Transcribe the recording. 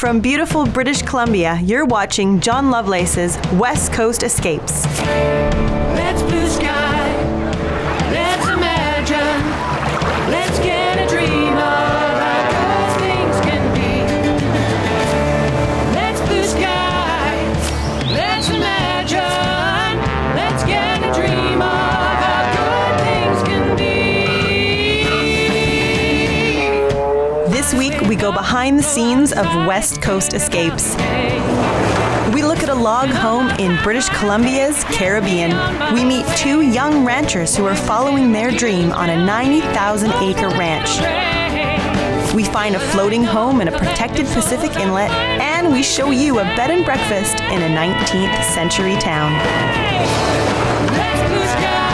From beautiful British Columbia, you're watching John Lovelace's West Coast Escapes. Let's blue sky, let's imagine, let's get a dream of how good things can be. Let's blue sky, let's imagine, let's get a dream of how good things can be. This week, we go behind the scenes of West Coast Escapes. We look at a log home in British Columbia's Caribbean. We meet two young ranchers who are following their dream on a 90,000-acre ranch. We find a floating home in a protected Pacific inlet, and we show you a bed and breakfast in a 19th century town. Let's blue sky.